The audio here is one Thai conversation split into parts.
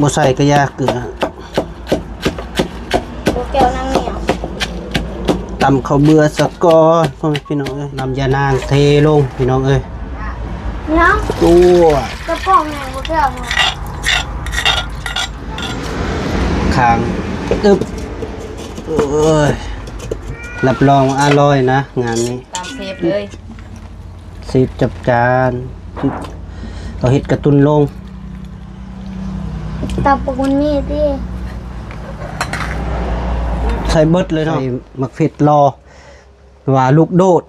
บ่ใส่ก็ยากเกลือโบแก้วนั่งเหนียวตำข้าวเบื่อสะกอนพ่อแม่พี่น้องเอ้ยน้ำยานางเทลงพี่น้องเอ้ยเนาะตัวกระป๋องไงโบแก้วเนาะคางตึ๊บเอ้ยรับรองอร่อยนะงานนี้ตามเซฟเลย10จับจานเอาเห็ดกระตุนลงตาปกุนมีดิใส่เบิดเลยเนาะมักเผ็ดรอว่าลูกโดด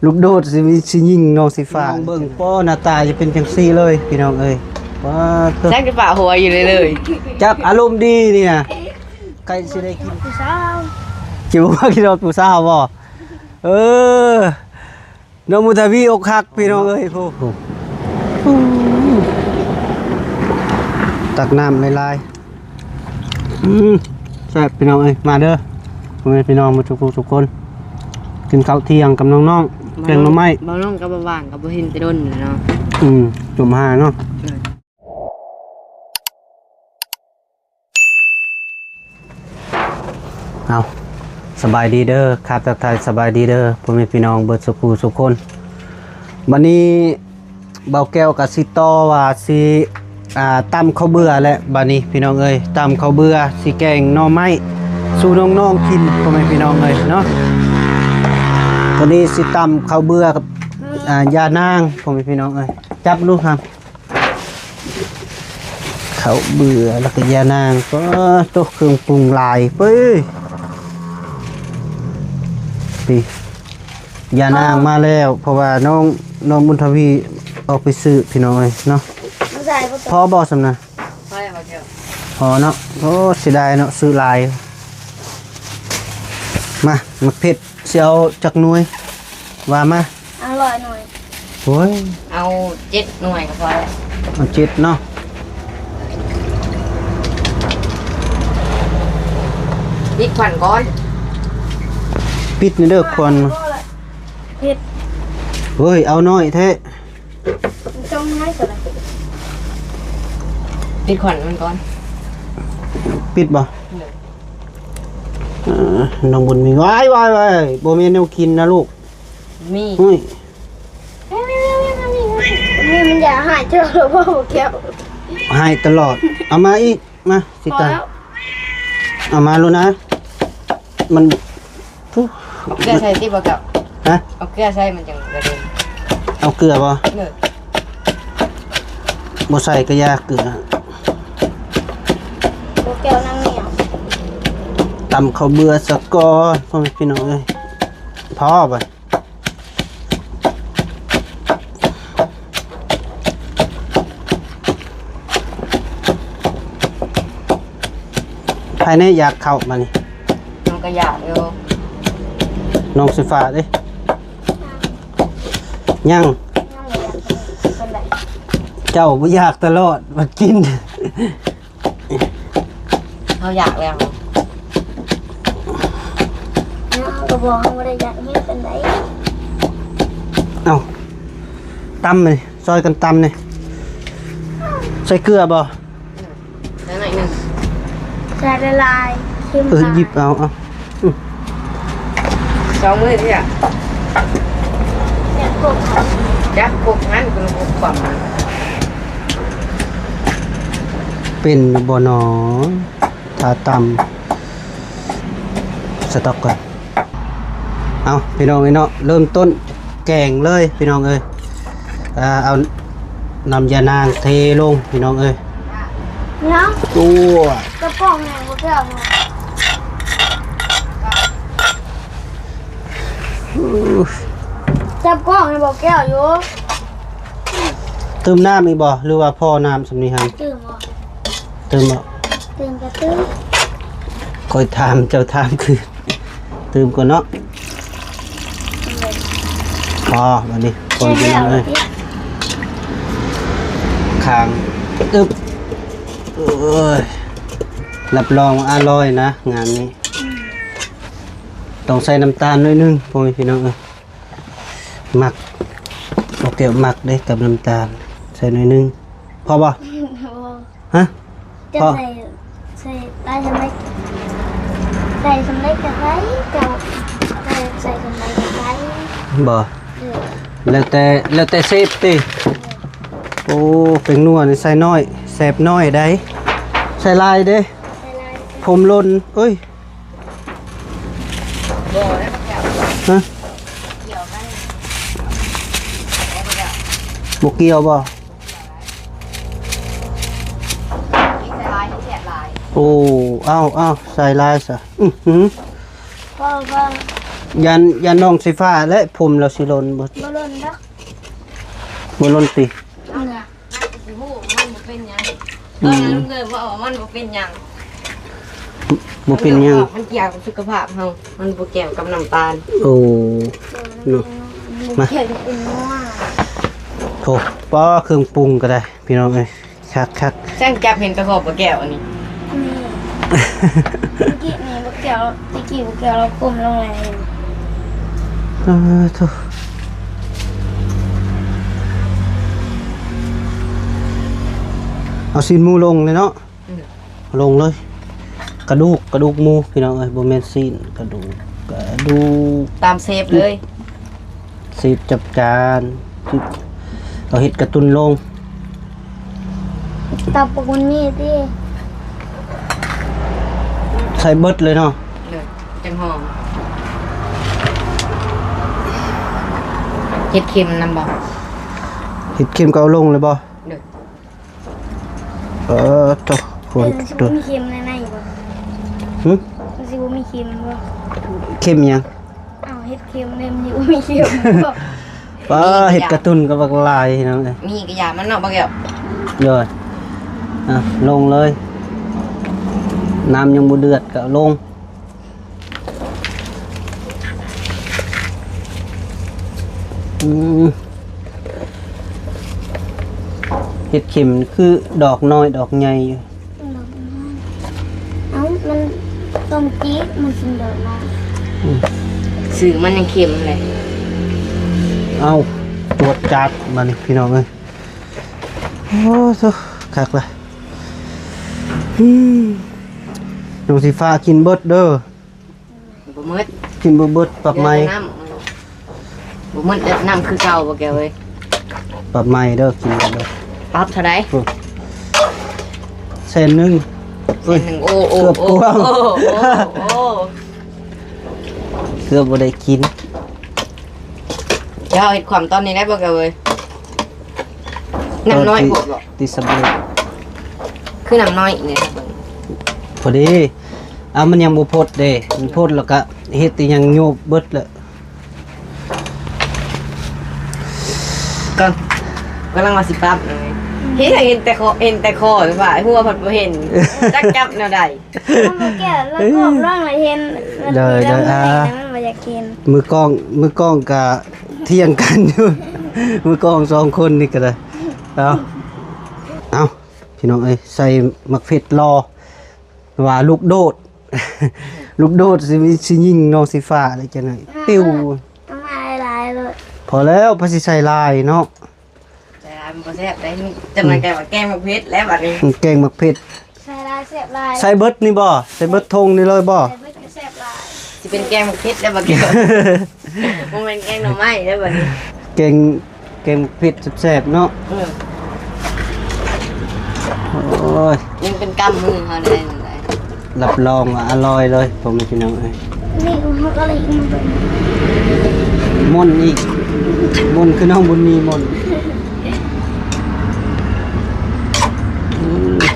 ลูกโดดสิยิงน้องสิฟ้าเบิ่งป้อหน้าตาจะเป็นจังซี่เลยพี่น้องเอ้ยว้าแจ็คจะป่าหัวอยู่เลยจักอารมณ์ดีนี่นะใครสิได้กินผู้สาวจิ๋วว่ากินรถผู้สาวบ่น้องมุทาวีอกหักพี่น้องเอ้ยผู้ตักน้ำไม่ลายแซ่บพี่น้องเอ้ยมาเด้อพ่อแม่พี่น้องมาทุกคนกินข้าวเที่ยงกับน้องๆแกงหน่อไม้บ่น้องกับบ่ว่างกับบ่เห็นแต่ดนเนาะจุ่มหาเนาะเอาสบายดีเด้อครับทักทายสบายดีเด้อพ่อแม่พี่น้องเบิดสุขคนวันนี้เบาแก้วกับสิต่อว่าสิตำข้าวเบื่อและบัดนี้พี่น้องเอ้ยตำข้าวเบื่อสิแกงหน่อไม้สู่น้องๆกินพ่อแม่พี่น้องเอ้ยเนาะวันนี้สิตำข้าวเบื่อกับยานางพ่อแม่พี่น้องเอ้ยจับลูกครับข้าวเบื่อแล้วก็ยานางก็ตกเครื่องปรุงลายเป้ยปียานางมาแล้วเพราะว่าน้องบุญทวีออกไปซื้อพี่น้องเอ้ยเนาะพอบอกสำนะพอเนาะโอ้เสียดายเนาะซื้อลายมาเผ็ดเสียวจักหน่วยว่ามาอร่อยหน่อยโอ้ยเอา7หน่วยก็พอแล้วเอา7เนาะปิดขวัญก่อนปิดนี่เด้อควันเผ็ดเฮ้ยเอาน้อยแท้จงให้สุดเลยปิดขวัญมันก่อนปิดบ่น้องบุญมีว้ายบ่มีแนวกินนะลูกมีอุ้ยนี่มันอย่าหายเจอหรือว่าโบแก้วให้ตลอดเอามาอีกมาสิตาเอามาแล้วนะมันเกลือใส่ที่บ่กับฮะเอาเกลือใส่มันจังกระเด็นเอาเกลือบ่บ่ใส่ก็ยากเกลือโบแก้วนั่งเหนียวตำข้าวเบื่อสะกอนพ่อแม่พี่น้องเอ้ยพอบ่ภายในอยากเข้ามานี่น้องก็อยากอยู่น้องสิฟ้าดิยังเจ้าบ่อยากตลอดมากินเขาอยากแล้วก็บอกว่าได้อยากให้เป็นไรเอาตำเลยซอยกันตำเลยใส่เกลือบ่ใส่หน่อยนึงใส่ละลายหยิบเอา2 มื้อที่อ่ะจับกบงั้นกูกบปั่มเป็นบ่หนอทาตำสต๊อกก่อนเอาพี่น้องเนาะเริ่มต้นแกงเลยพี่น้องเอ้ยเอานำยานางเทลงพี่น้องเอ้ยเนาะตัวกระป๋องไงโบแก้วเนาะจับกล้องให้โบแก้วอยู่เติมน้ำอีกบ่หรือว่าพ่อน้ำสำนีฮันเติมบ่เติมบ่เติมกระตื้อคอยถามเจ้าถามคือเติมก่อนเนาะพอวันนี้คนกินเลยคางตึ๊บรับรองอร่อยนะงานนี้ต้องใส่น้ำตาลหน่อยนึงพ่อพี่น้องหมักโอเคหมักได้กับน้ำตาล ใส่หน่อยนึงพอป่ะฮะ จะ พอ ใส่ได้ทำไมใส่ทำไมจะใส่จะใส่ทำไมจะใส่ บ่ เออ แล้วแต่เซฟติโอ้เป็นนัวนี่ใส่น้อยแสบน้อยได้ใส่ลายเด้ ใส่ลาย ผมหล่นเอ้ย บ่แล้วแก้ว ฮะ เกี่ยวกัน บ่เกี่ยวบ่ นี่ใส่ลายที่แสบลาย โอ้อ้าวใส่ลายซะหือ พ่อ ยันน้องสีฟ้าและผมเราสิหล่นบ่ บอลลูนดัก บ่หล่นติ เอาน่ะน่าจะสิฮู้มันบ่เป็นหยังลุงเกิดว่ามันบ่เป็นหยัง บ่เป็นหยัง มันเกี่ยวกับสุขภาพเฮามันบ่เกี่ยวกับน้ำตาล โอ้เนาะ มาเขียนเป็นนัว โถป้อเครื่องปรุงก็ได้ พี่น้องเอ้ยคัก แจ้งจับเห็นตะขอบบ่แก้วอันนี้ นี่เมื่อกี้นี่บุกเกียวตะกี้บุกเกียวเราคุมลงเลย โถเอาซีนหมูลงเลยเนาะลงเลย กระดูกหมูพี่น้องเอ้ยบ่แม่นซีนกระดูก ตามเซฟเลย สิบจับจานเอาเห็ดกระตุนลง ตับปกุนมีที่ ใส่เบิดเลยเนาะ เลยจังหอมเฮ็ดเค็มนำบ่ เห็ดเค็มก็เอาลงเลยบ่ เด้อ โตควร มันสิ ตั บ่ ว มีเค็มในบ่ หึ มันสิบ่มีเค็มบ่ เค็มยัง อ้าวเฮ็ดเค็มเลยมันสิบ่มีเค็มบ่ ป้าเห็ดกระตุนกับบักลายพี่น้องเอ้ย มีกระยามันเนาะบ่แก้ว เลยลงเลย น้ำยังบ่เดือดก็เอาลงเห็ดเข็มคือดอกน้อยดอกใหญ่อยู่ เอ้ามันต้มจี๊ดมันสิเดินมา สื่อมันยังเค็มเลย เอาตรวจจัดมานี่พี่น้องเอ้ยโอ้โธ่คักเลยน้องสีฟ้ากินเบิดเด้อ บ่หมด กินเบิดปรับไม้ น้ำบ่หมดน้ำคือเก่าบ่แก้วเว้ย ปรับไม้เด้อกินเด้อ ปรับเท่าใด เส้นหนึง เส้นหนึ่งโอ้โอ้ เกือบ โอ้ กว้าง โอ้โอ้ เกือบบ่ได้กิน เดี๋ยวเอาเฮ็ดความตอนนี้ได้บ่แก้วเว้ยน้ำน้อยโพดบ่ ติดสำเร็จ คือน้ำน้อยนี่ครับ พอดีเอามันยังบ่พดเด้มันพดแล้วก็เฮ็ดอีหยังโยบเบิดแล้ว ก็กำลังมาสิปรับเลยเห็นแต่คอหรือเปล่าหัวผัดบ่เห็นจักจับแนวใด มันบ่แก่แล้วก็ร่างละเห็นมันบ่อยากกิน มือกล้องก็เที่ยงกันอยู่ มือกล้องสองคนนี่ก็ได้เอาพี่น้องเอ้ยใส่มักเผ็ดรอว่าลูกโดด ลูกโดดสิยิงน้องสีฟ้าอะไรจังได๋ปิ้ว น้ำลายไหลเลย พอแล้วพอสิใส่ลายเนาะ แต่มันบ่แซ่บได้จำนายแกว่าแกงมะเพ็ดแล้วบัดนี้ แกงมักเผ็ด ใส่ลายเสียบลาย ใส่เบิดนี่บ่ใส่เบิดทงนี่เลยบ่ ใส่ไม่เสียบลาย สิเป็นแกงมะเพ็ดแล้วบัดนี้มันเป็นแกงหน่อไม้แล้วบัดนี้ แกงมักเผ็ดแซ่บๆเนาะโอ้ย ยังเป็นกำมือเฮาได้นั่นได้ รับรองว่าอร่อยเลยผมพี่น้องเอ้ย นี่เขาก็เลยมันเป็น ม่อนอีกม่อนคือน้องบุญมีม่อน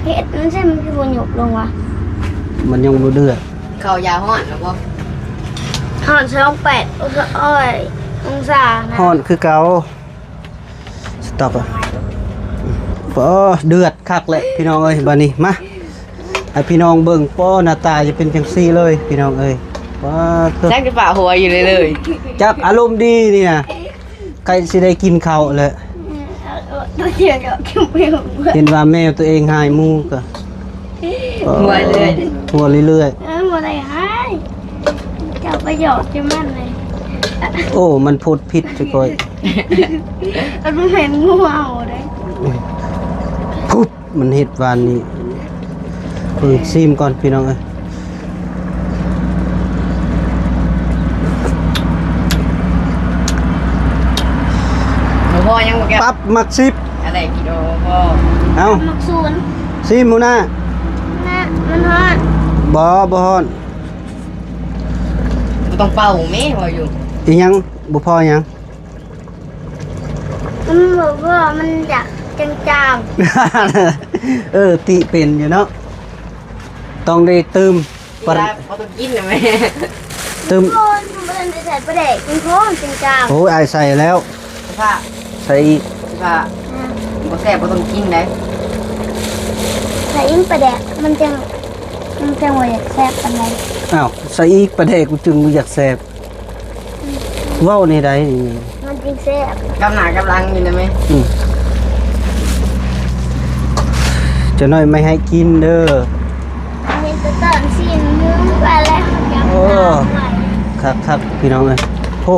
เห็ดมันใช่มันคือบนหยกลงวะ มันยังบ่เดือด ข้าวยาฮ้อนแล้วบ่ หอนช่อง8องศานะ ฮ้อนคือเก่าสต็อปอ่ะเดือดคักเลยพี่น้องเอ้ยบัดนี้มาให้พี่น้องเบิ่งป้อหน้าตาจะเป็นจังซี่เลย พี่น้องเอ้ยว้าเถอะ จักจะฝ่าหัวอยู่เลย จักอารมณ์ดีนี่นะใครสิได้กินข้าวแหละ ตัวเดียวกับคิวเปรี้ยว เห็นว่าแมวตัวเองหายหมูก็ หัวเลย หัวเรื่อย หมดเลยหายเจ้าประโยชน์จะมั่นเลย ๆโอ้มันพูดผิดจักอย มันเป็นงูเห่าเลย ปุ๊บมันเฮ็ดวานนี้เพิ่งซิมก่อนพี่น้องเอ้ย หลวงพ่อยังบ่แก้ว ปั๊บมักซิบ อะไรกิโลพ่อ เอ้า มักศูนย์ ซิมหมูหน้า นะมันฮอด บ่ฮ้อน บ่ต้องเป่าแม่ว่าอยู่ อีหยังบ่พอหยัง มันบอกว่ามันอยากจาง ติเป็นอยู่เนาะต้องได้เติม เวลาบ่ต้องกินนะแม่ เติม ๆโคนมันจะใส่ประเด็กกินโคนจาง โอ้ยอายใส่แล้ว ผ้า ใส่อีก ผ้าบ่แซ่บบ่ต้องกินได้ ใส่อิ้งประเด็กมันจังว่าอยากแซ่บปานใด อ้าวใส่อีกประเดกกูจึงบ่อยากแซ่บเว้านี่ได้นี่ มันจริงแซ่บ กำหน้ากำลังอยู่นะแม่ อืมจะน้อยไม่ให้กินเด้อ อันนี้จะต้นสิ้นมือไปแล้วอยาก โอ้ ทำไหว คักพี่น้องเอ้ยโอ้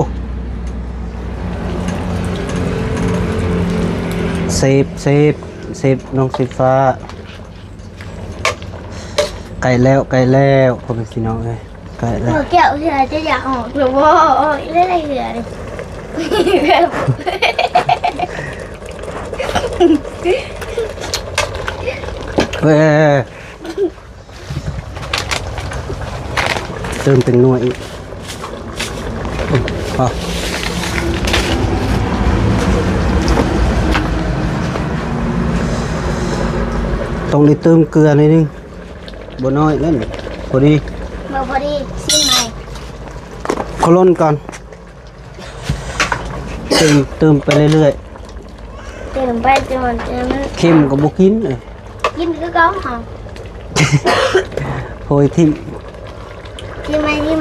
เซฟน้องสีฟ้าไก่แล้วพ่อแม่พี่น้องเอ้ยไก่แล้ว หัวแก้วที่ไหนจะอยากออกหรือว่าเล่นอะไรเหลือเลย เว้ยเติมเป็นนัวอีกพอต้องได้เติมเกลือหน่อยนึงบ่น้อยนั่นพอดี มาพอดีสิ้นใหม่ ขล้นก่อนเติมไปเรื่อย เติมไปจนมัน ๆเค็มก็บ่กินเลย กินก็ก้องหอม โหยทิ่ม กินไหมเป็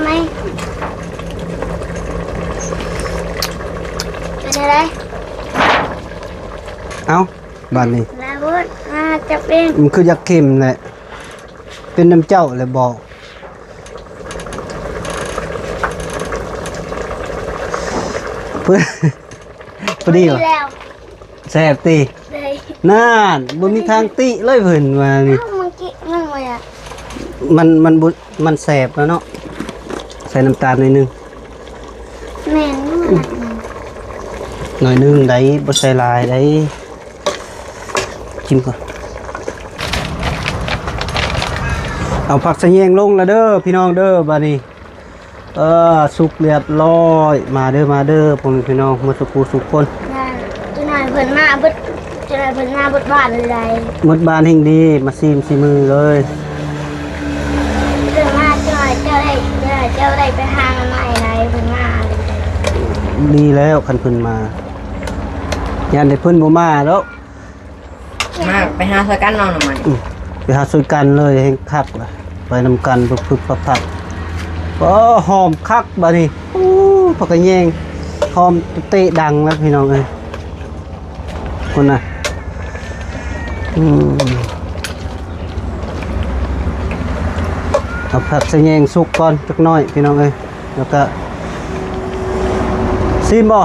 นอะไร เอ้าบานนี้ ลาบุดมาจับเอง มันคืออยากเค็มแหละเป็นน้ำเจ้าเลยบอกเพื่อพอดีวะ แล้ว แซ่บตี เลย น่านบ่มีทางติเลยเพิ่นว่านี่ เอ้ามันกินมันอะไรอ่ะ มันบ่มันแซ่บแล้วเนาะใส่น้ำตาลหน่อยนึง แม่นมัน หน่อยนึงได้บ่ใส่หลายได้ชิมก่อนเอาผักสะแยงลงแล้วเด้อพี่น้องเด้อบัดนี้สุกเรียบร้อยมาเด้อพ่อแม่พี่น้องมาสุกูสุกคน นั่นจะหน่อยเพิ่นมาบึดจะหน่อยเพิ่นมาบึดบ้านเลย หมดบ้านแห่งดีมาซีมซีมือเลย เพิ่นมาจะหน่อยเจ้าได้ไปหาเงินใหม่ไรเพิ่นมาเลย ดีแล้วคันเพิ่นมายันได้เพิ่นบ่มาแล้ว มาไปหาสกันนอนหน่อย ไปหาช่วยกันเลยให้คักล่ะไปนำกันพึกๆพักๆหอมคักบัดนี้ผักกะแยงหอมเตะดังแล้วพี่น้องเอ้ยคนน่ะเอาผักสะแยงสุกก่อนจักหน่อยพี่น้องเอ้ยแล้วก็ซิมบ่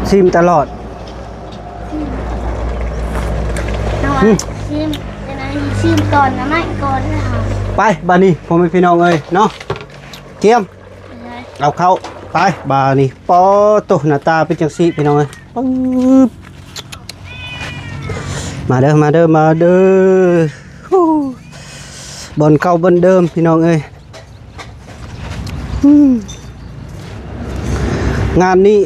ซิมตลอด น้องชิมจะหน่อยชิมก่อนนะไม่ก่อนนะ ไปบานี้ผมเป็นพี่น้องเอ้ยเนาะเกียมเอาเข้าไปบานี้ปอตุหน้าตาเป็นจังซี่พี่น้องเอ้ยปึ๊บมาเด้อฮู้บนเข้าบนเดิมพี่น้องเอ้ยงานนี้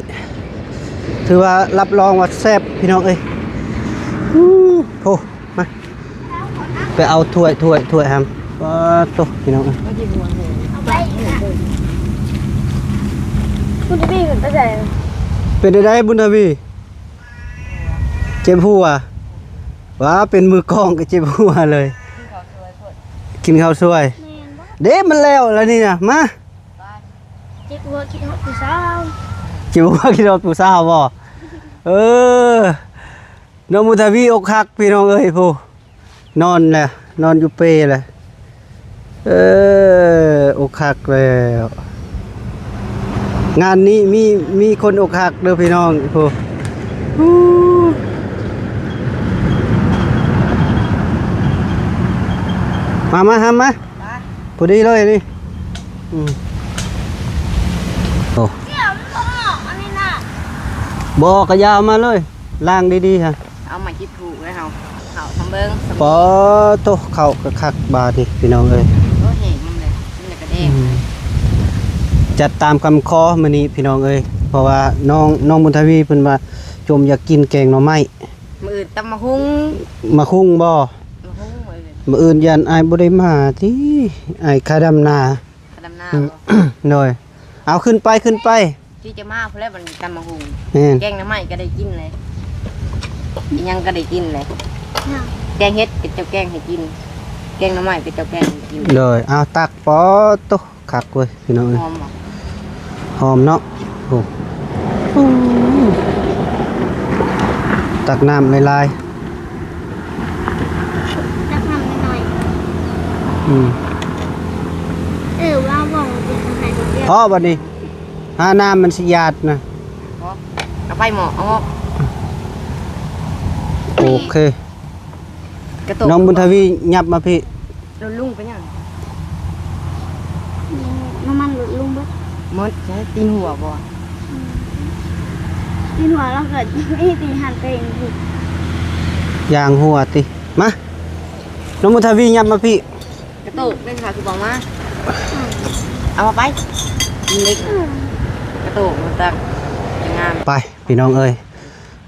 ถือว่ารับรองว่าแซ่บพี่น้องเอ้ยโอ้มาไปเอาถ้วยครับว่าตุ๊พี่น้อง เอาไปนะคุณจะพี่เป็นประเดี๋ยว เป็นได้บุญทวีเจ็บหัวว้าเป็นมือกองก็เจ็บหัวเลยกินข้าวสวย แม่นบ่ เด้มันแล้วนี่นะมา เจ็บหัวคิดฮอดผู้สาว เจ็บหัวกินรถปูซาบ่น้องบุญทวีอกหักพี่น้องเอ้ยผู้นอนแหละนอนอยู่เปแหละอกหักแล้วงานนี้มีคนอกหักเด้อพี่น้องผู้ มาห้ามมาพอดีเลยนี่โอ้ เดี๋ยวมันต้องออกอันนี้นะ บอกกระยาวมาเลยล่างดีๆฮะ เอามาคิดถูกเลยเฮาเขาทำเบิ้ง ปอโตเข่ากระคักบาดิพี่น้องเอ้ย ก็เห็นมันเลยมันเลยกระเด้ง จัดตามคำขอมื้อนี้พี่น้องเอ้ยเพราะว่าน้องบุญทวีเพิ่นว่าจมอยากกินแกงหน่อไม้ มืออื่นตำมะฮุ้ง มาคุ้งบ่ มะฮุ้งมืออื่น มื้ออื่นยันอายบ่ได้มาติอายคาดำนาก ระดำหน้า หน่อยเอาขึ้นไป ที่จะมาเพราะแล้วมันตำมะฮุ้ง แม่น แกงน้ำไหม้ก็ได้กินเลยอีหยังก็ได้กินเลย เนี่ย แกงเฮ็ดเป็นเจ้าแกงให้กิน แกงน้ำไหม้เป็นเจ้าแกงให้กิน เลยเอาตักปอโตคักเว้ยพี่น้องเอ้ย หอมบ่ หอมเนาะโอ้ตักน้ำลาย จะทำหน่อย อืม ว่าบอกเป็นอาหารเดียว พอบัดนี้หาน้ำมันสิหยาดนะ พอเอาไปหมอเอาออก โอเค กระตุก น้องบุญทวียับมาพี่ เราลุ่งไปยัง น้ำมันลดลงบ้าง มดใช้ตีนหัวบ่ ตีหัวเราเกิดไม่ตีหันไปเองผิด ยางหัวติมาน้องบุญทวียับมาพี่ กระตุกเป็นค่ะคือบอกมาเอามาไปมันเล็กกระตุกมันตักจะงาม ไปพี่น้องเอ้ย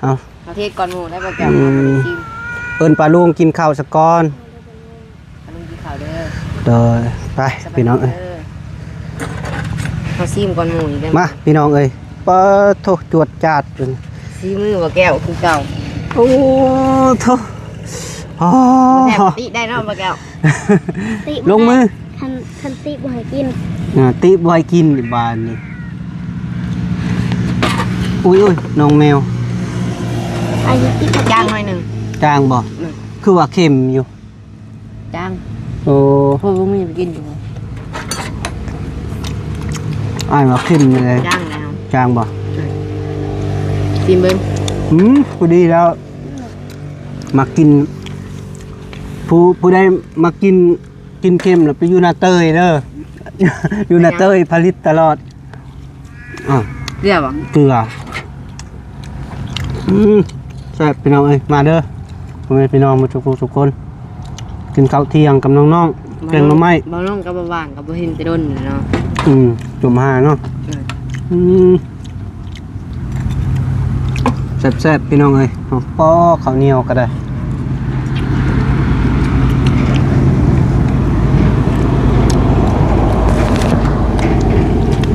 เอา ประเทศก่อนหมูได้โปรแกรมมาเป็นทีม เอิ้นปลาลุงกินข้าวสักก้อน อันนี้กินข้าวเด้อ เด้อไปพี่น้องเอ้ย เขาซีมก่อนหมูอีกแล้ว มาพี่น้องเอ้ยปะโทจวดจาดจน ซีมือว่าแก้วคือเก่า โอ้โทอ๋อ แทบติได้เนาะบ่แก้ว ลงมือ ทันติบ่ให้กิน ติบอยกินบานนี่อุ้ยน้องแมว อายุติ จ้างหน่อยหนึ่ง จางบ่คือว่าเค็มอยู่ จ้าง โอ้ เพราะว่ามีไปกินอยู่ อ่านว่าเค็มเลย จ้างแล้ว จางบ่ ซีมเบิ้ง พอดีแล้วมากินผู้ใดมากินเค็มแล้วไปอยู่นาเตยเด้อ อยู่นาเตยผลิตตลอดอ่ะ เรียบบ่ เกลือแซ่บพี่น้องเอ้ยมาเด้อพ่อแม่พี่น้องมาทุกคนกินข้าวเที่ยงกับน้องๆแกงหน่อไม้ บ่น้องกับบ่ว่างกับบ่เห็นแต่ดนเนาะ จุ่มหาเนาะแซ่บๆพี่น้องเอ้ยเอาป้อข้าวเหนียวก็ได้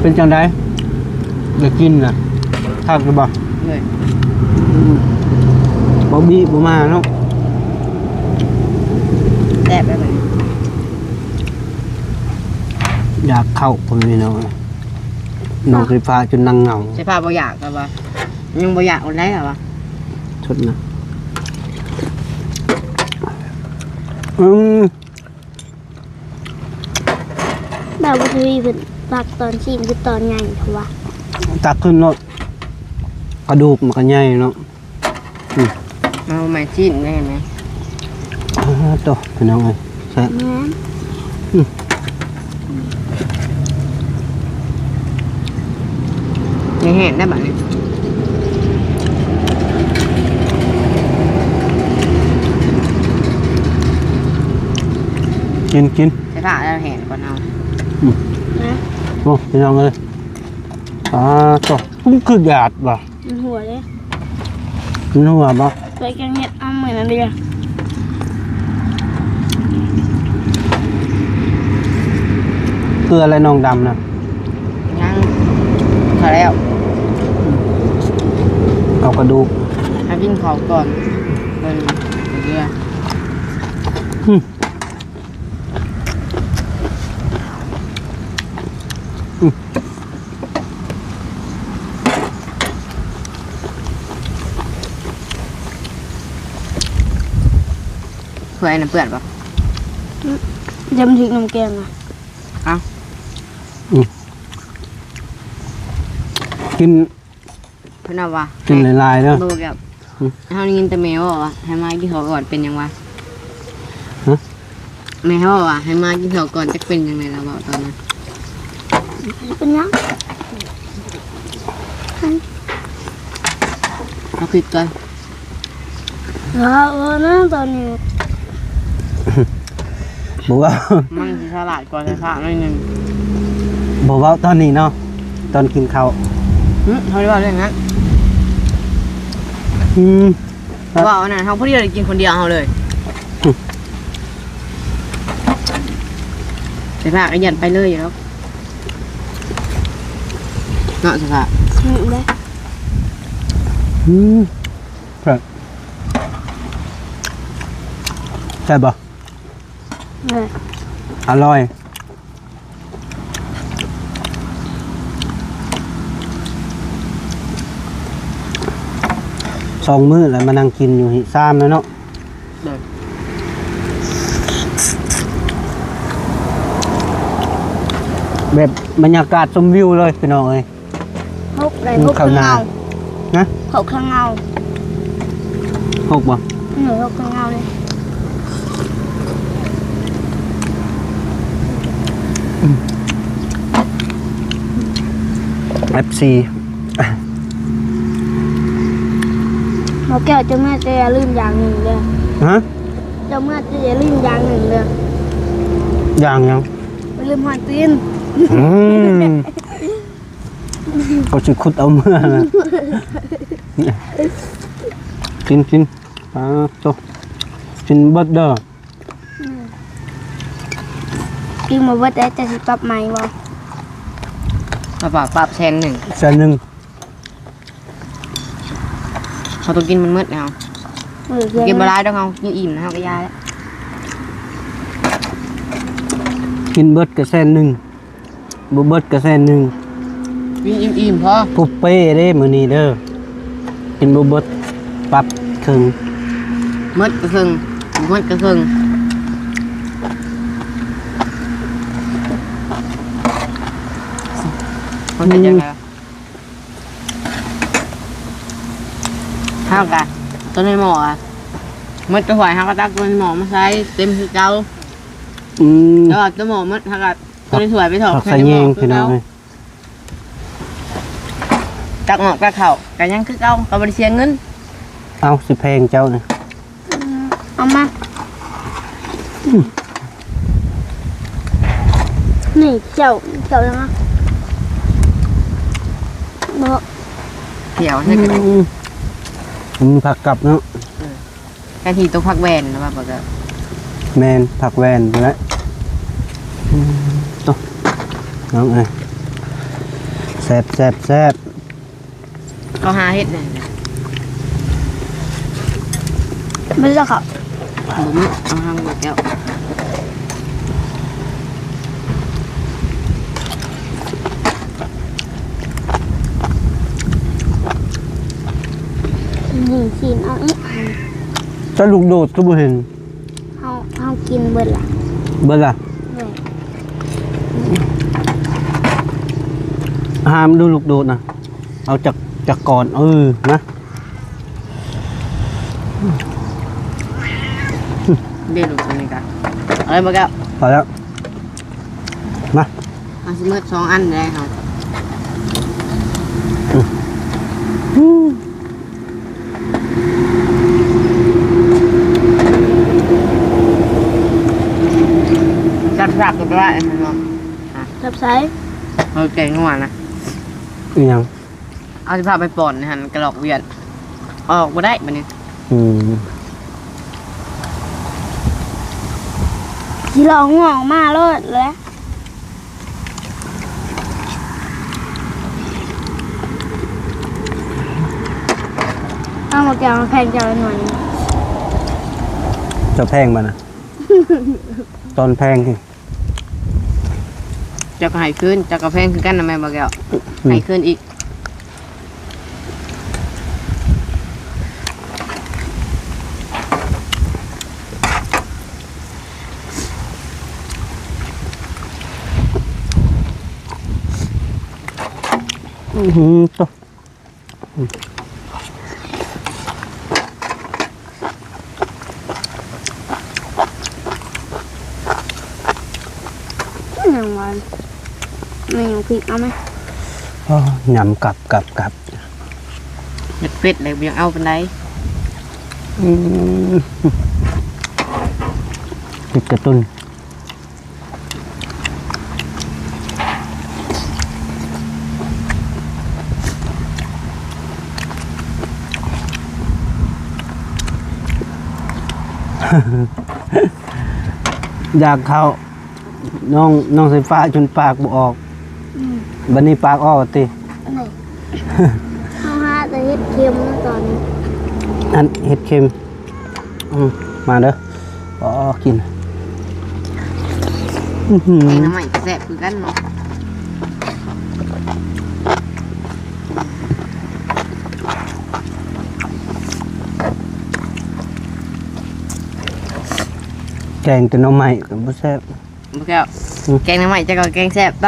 เป็นจังไดอยากกินน่ะทักหรือบ่ เลย บ่บีบ่มาเนาะ แซ่บแบบนี้ อยากเข้าผมนี่เนาะน้องไฟฟ้าจนนั่งเหงา ใช่ผ้าบ่อยากกับว่ายังบ่อยากเอาได้หรอวะ ชุดนะแบบว่าทีวีเป็นตักตอนชิมคือตอนใหญ่เพราะว่า ตักขึ้นเนาะกระดูกมันก็ใหญ่เนาะ เอามาชิ้นได้ไหม โตพี่น้องเอ้ยแซ่บ แม่ ยังเห็นได้แบบนี้ กิน ใช่ผ้าแล้วเห็นก่อนเอา นะ โอ้พี่น้องเอ้ยโตปุ้งคือหยาดบ่ มันหัวเลย มันหัวบ่ ไปแกงเห็ดเอาเหมือนนั่นเลย เกลืออะไรน้องดำนะ ยังพอแล้ว เอากระดูก ให้กินข้าวก่อนเบิ่งเรื่อย เพื่อนน่ะเปื่อนปะ ยำทิ้งน้ำแกงอ่ะ กิน เพื่อนเอาวะ กินหลายๆเด้อ ดูแบบเขาได้ยินแต่แมวบอกว่าให้มากินข้าวก่อนเป็นยังวะ แม่เขาบอกว่าให้มากินข้าวก่อนจะเป็นยังไงเราบอกตอนนั้น เป็นยัง เราคิดก่อน นะตอนนี้ บอกว่า มันสิฉลาดกว่าใช่พระหน่อยหนึง บอกว่าตอนนี้เนาะตอนกินข้าว เขาเรียกว่าเรื่องนั้น อืม ว่าเอาน่ะเขาพอดีเลยกินคนเดียวเอาเลยใช่พระก็ยันไปเลยอยู่แล้วเนาะใช่พระ เลย อืมครับใช่ปะ เลย อร่อยสองมื้อแล้วมานั่งกินอยู่หิซ้ำแล้วเนาะ เลย แบบบรรยากาศชมวิวเลยพี่น้องเอ้ย ฮกได้ฮกข้างเงา นะ ฮกข้างเงา หกบ่ หนูฮกข้างเงาเลย FC หมอแก้วเจ้าแม่จะอย่าลืมอย่างหนึ่งเลย ฮะ เจ้าแม่จะอย่าลืมอย่างหนึ่งเลย อย่างยัง ไปลืมหอยตีน อืมก็จะขุดเอาเมื่อนะกินโตกินเบิดเด้อ กินมาว่าแต่จะสิปรับใหม่บ่ ปรับแชนหนึ่ง แสนหนึ่ง เขาต้องกินมันมืดเอา กินบะ ไร ไรต้องเอากินอิ่มนะเอาก็ยาแล้ว กินเบิดก็แสนหนึ่งบ่เบิดก็แสนหนึ่ง กินอิ่มพอ ปุบเป้เด้มื้อนี้เด้อกินบ่เบิดปรับครึ่ง มืดก็ครึ่งมืดก็ครึ่งมันเป็นยังไงห้าวกันต้นไม้หมออ่ะมืดก็หวยห้าวก็ตักต้นไม้หมอมาใช้เต็มคือเก่า อืม แล้วต้นหมอมืดห้าวก็ต้นไม้สวยไปถอด ผักใส่แยงพี่น้องเอ้ย ตักหมอกตักเข่ากันยังคือเก่าก็บริเสียเงิน เอาสิแพงเจ้านี่ เอามานี่เจ้ายังไงบ่ เดี๋ยวให้กัน มีผักกลับเนาะ กันทีตัวพักแวนนะว่าบอกกัน แมนผักแวนไปแล้วโตน้องเอ้ยแซ่บ เขาหาเฮ็ดเนี่ย ไม่ใช่ครับ บุ๋มเอาห้างหมดแล้ว นี่สินเอาอีก จะลูกโดดก็บ่เห็น เฮากินเบิดล่ะ เบิดล่ะ เลย ห้ามดูลูกโดดนะเอาจากก่อนนะ เดี๋ยวลูกตัวนี้กันเอาเลยบอกกัน พอแล้วมา เอาสมืด2 อันได้ครับจับก็ได้เนาะ จับไซ โอเคงัวนะ อีหยัง เอาสิพาไปป่อนนะฮะกระหลอกเวียนออกมาได้บัดนี้ อืม สิลองง่วงมาโลดเลยเอามาแกงมาแพงจังหน่อย จะแพงมานะ ตอนแพงสิ จะก็ให้ขึ้นจะก็แพงคือกันนะแม่บอกแกให้ขึ้นอีก โต อย่างวันไม่อย่างพริกเอาไหม โอ้ยำกับ เผ็ดเผ็ดเลยยังเอาเป็นไร อืมติดกระตุ้น อยากเข้าน้องไฟฟ้าจนปากบ่ออกบัดนี้ปากออกติ อันไหนข้าวหาแต่เฮ็ดเค็มนะตอนนี้ อันเห็ดเค็มมาเด้ออ๋อกินอื้อหือ แกงน้ำใหม่ก็แซ่บคือกันเนาะ แกงแต่หน้ำใหม่กับบ่แซ่บ บ่แก้วแกงน้ำใหม่จะก็แกงแซ่บต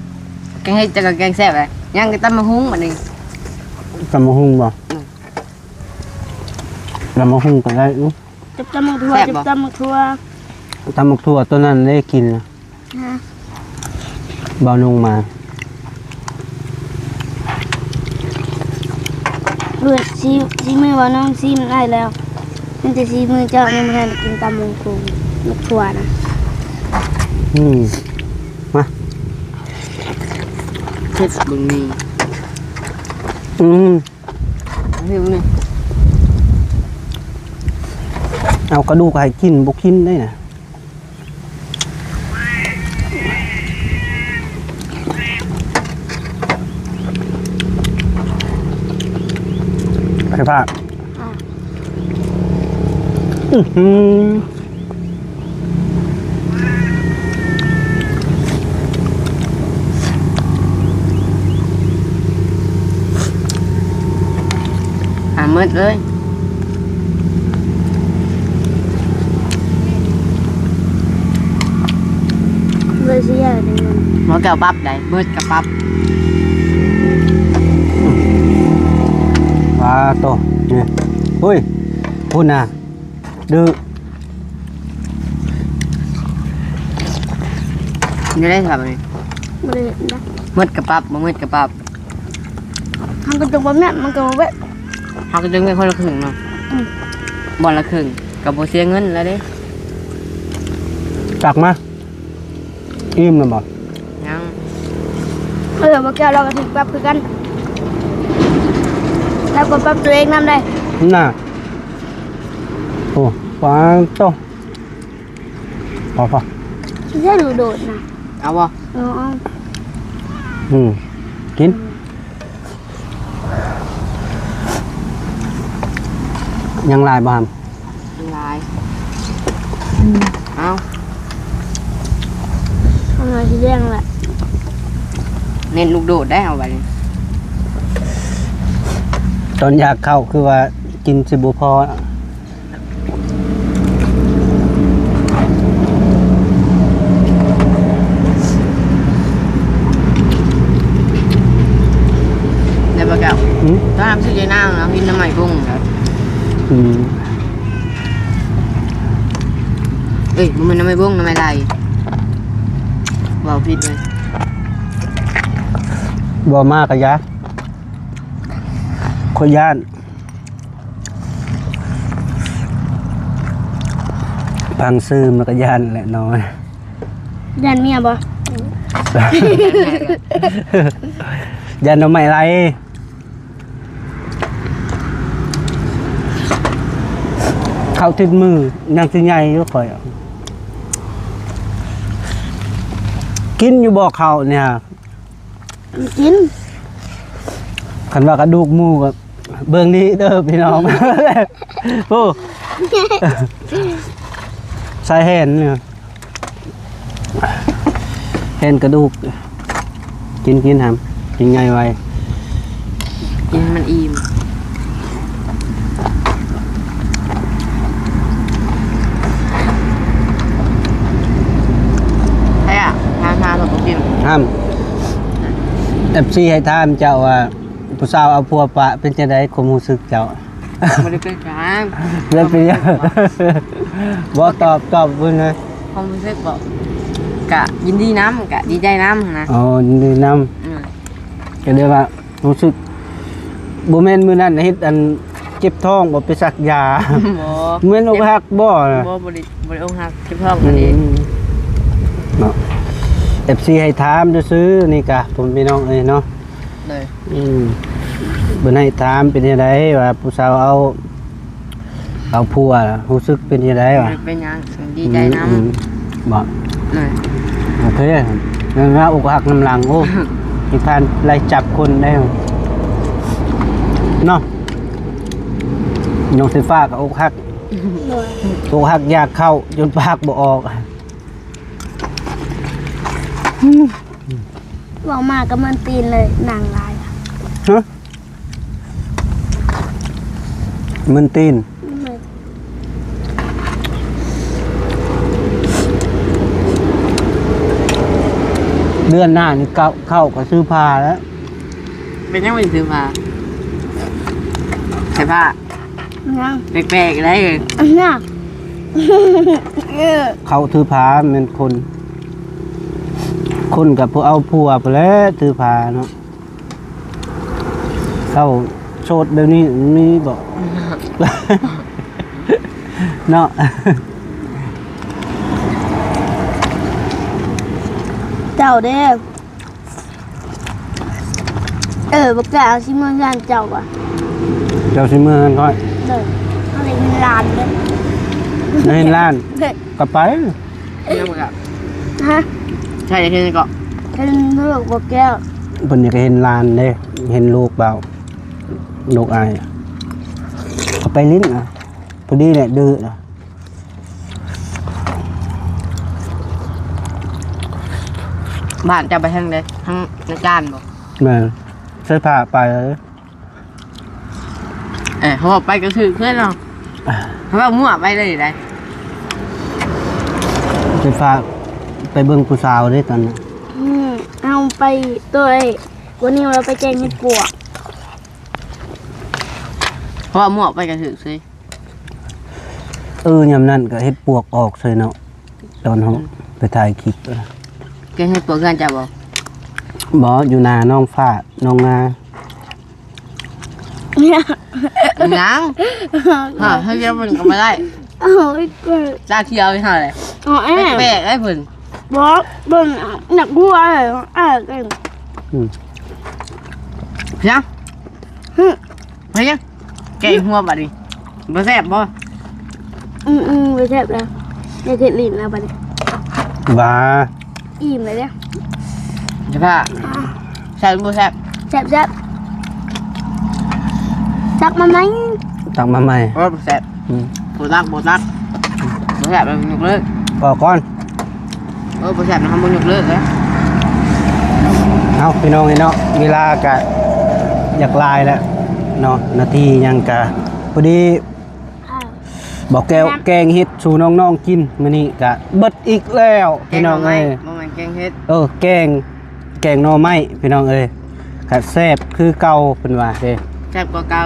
ำแกงเฮ็ดจะก็แกงแซ่บเลยยังก็ตำมะฮุ้งบัดนี้ ตำมะฮุ่งบ่ตำมะฮุ่งก็ได้อุ๊ย จับตำมักทั่วจับตำมักทั่ว ตำมะทั่วตัวนั้นได้กินนะ ฮะ เบานุ่งมา เลือดซีมือว่าน้องซีมันได้แล้วมันจะซีมือเจ้าเนี่ยมันได้กินตำมักทั่วมักทั่วนะ มา เผ็ดบึงนี่ หิวนี่ เอากระดูกให้กินบ่กินได้น่ะใครพากอ มืดเลย เลยซีอะไรนี่มัน หมอแก้วปั๊บได้มืดกับปั๊บ ปลาโตนี่เฮ้ยพูดนะดื้อ นี่ได้ครับนี่ ไม่ได้เห็นนะ มืดกับปั๊บบ่มืดกับปั๊บ ทำกระจกแบบนี้มันก็แบบ เขาก็จึงเป็นคนละครึ่งเนาะบอลละครึ่งกับโบเสียเงินแล้วเด้ ตักมาอิ่มแล้วบ่ ยัง มาแก้วเราก็ถึงแป๊บคือกันแล้วก็แป๊บตัวเองนำได้ น่ะโอ้ปลาโตพอ ใช่หนูโดดนะ เอาบ่ เอา กินยังลายบ่ฮำ ลายเอา เอาหน่อยที่แย่งแหละ เน้นลูกโดดได้เอาไปเลย ตอนอยากเข้าคือว่ากินสิบุพอ เดี๋ยวบ่แก้วถ้าทำซื้อใจหน้านะกินน้ำใหม่กุ้งครับเอ้ยมันน้ำใหม่กุ้งน้ำใหม่ลายเบาผิดเลย บ่มากกะยะขอย่านพังซื้อมันก็ย่านแหละน้อย ยันเมียบ่ ย่านเอาไม่ไรเข้าติดมือยังสิใหญ่อยู่ข่อยอะกินอยู่บ่เขาเนี่ย กิน คันว่ากระดูกหมูกับเบิ่งนี้เด้อพี่น้อง โอ้ใส่แห่นเนี่ยแห่นกระดูก กินหำกินไงไว กินมันอิ่มใช่อ่ะทานๆผมกิน ห้ามเอฟซีให้ถามเจ้าว่าผู้สาวเอาผัวปะเป็นจังได๋ความรู้สึกเจ้า ไม่ได้เป็นการ เรื่องเป็นยังบ่ตอบเพิ่นนะ ความรู้สึกบอก กะยินดีน้ำกะดีใจน้ำนะ อ๋อดีนำก็เรียกว่ารู้สึกบ่แม่นมื้อนั้นเฮ็ดอันเจ็บท้องบ่ไปสักยา บ่ แม่นอกหักบ่น่ะ บ่บริองหักเก็บท้องอันนี้ เนาะ FC ให้ถามซื่อๆนี่กะผมพี่น้องเอ้ยเนาะ เลย เพิ่นให้ถามเป็นจังไดว่าผู้สาวเอาผัวรู้สึกเป็นจังไดวะ เป็นหยังดีใจน้ บ่ ำเลย โอเคงั้นว่าอกหักน้ำหลังโอ้มีการไล่จับคนได้เนาะน้องไฟฟ้ากับอกหัก โดย อกหักอยากเข้าจนปากบ่ออก บอกมาก็มันตีนเลยหนังลายอะ ฮะมึนตีน เลย เดือนหน้านี่เข้าก็ซื้อผ้าแล้ว เป็นยังไม่ซื้อผ้าใส่ผ้า ยัง แปลกๆได้เลย ยังเออ เขาถือผ้าเป็นคนกับพวกเอาผัวไปแล้วถือผ้าเนาะเข้าโสดเดี๋ยวนี้มีบอก เนาะ เจ้าเด้บอกแกเอาชิมอนยานเจ้าอ่ะ เจ้าสิเมืองค่อย เลยอะไรเป็นลานเลย ในร้าน เลย ก็ไป ยังไง ฮะ ใช่จะเก็ เป็นลูกบอกแก้ว เพิ่นอยากเห็นร้านเด้เห็นลูกเบาลูกอายก็ไปลิ้นอ่ะพอดีแหละดื้อนะ บ้านจะไปทางใดทางในจานบ่ แม่ใส่ผ้าไปเลย เขาบอกไปก็คือเพื่อนเราเขาบอกมั่วไปเลยได้ ใส่ผ้าไปเบิ่งผู้สาวได้ตอนนั้น เอาไปตัวไอ้วันนี้เราไปแจงเห็ดปวก เพราะว่ามั่วไปก็คือสิ ยามนั้นก็เฮ็ดปวกออกใส่เนาะตอนเฮาไปถ่ายคลิปอะ แกให้ปวดเพื่อนจะบอก บ่อยู่นาน้องฟ้าน้องนา ยังเขาเรียกมันก็ไม่ได้ เอาไอ้เกิด จ้าเที่ยวที่เท่าไหร่ เอาแอบ แปลกไอ้เพิ่น บอกเบิ่งหนักหัวเลยเก่ง เพียงเพียงแกหัวบัดนี้บ่แซ่บบ่ ไปแทบแล้วในเทศลินแล้วบัดนี้ ว่า อิ่มเลยเนี่ย จะพาแซ่บบ่แซ่บ แซ่บซักมาไหม ตักมาใหม่ บ่แซ่บบ่รักบ่แซ่บแล้วยกเลิก ออกก่อน บ่แซ่บนะครับบ่ยกเลิกแล้ว เอาพี่น้องเนาะเวลาก็อยากลายแล้วเนาะนาทียังกะพอดีบอกแก้วแกงเฮ็ดสู่น้องๆกินมื้อนี้ก็เบิดอีกแล้วพี่น้องเอ้ย บ่แม่นแกงเฮ็ด แกงหน่อไม้พี่น้องเอ้ยก็แซ่บคือเก่าเพิ่นว่าเด้ แซ่บกว่าเก่า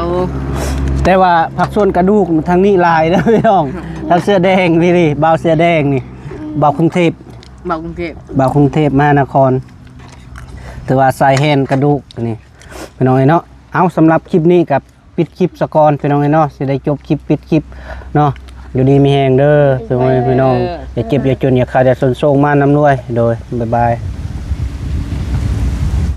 แต่ว่าผักส่วนกระดูกทางนี้ลายเด้อพี่น้องทางเสื้อแดงนี่บ่าวเสื้อแดงนี่บ่าวกรุงเทพ บอกกรุงเทพ บ่าวกรุงเทพมหานครถือว่าใส่แฮนกระดูกนี่พี่น้องเอ้ยเนาะเอาสำหรับคลิปนี้กับปิดคลิปสะก่อนพี่น้องเอ้ยเนาะสิได้จบคลิปปิดคลิปเนาะอยู่ดีมีแฮงเด้อพี่น้องอย่าเจ็บอย่าจนอย่าขาดอย่าสนโซงมานำรวยโดยบ๊ายบาย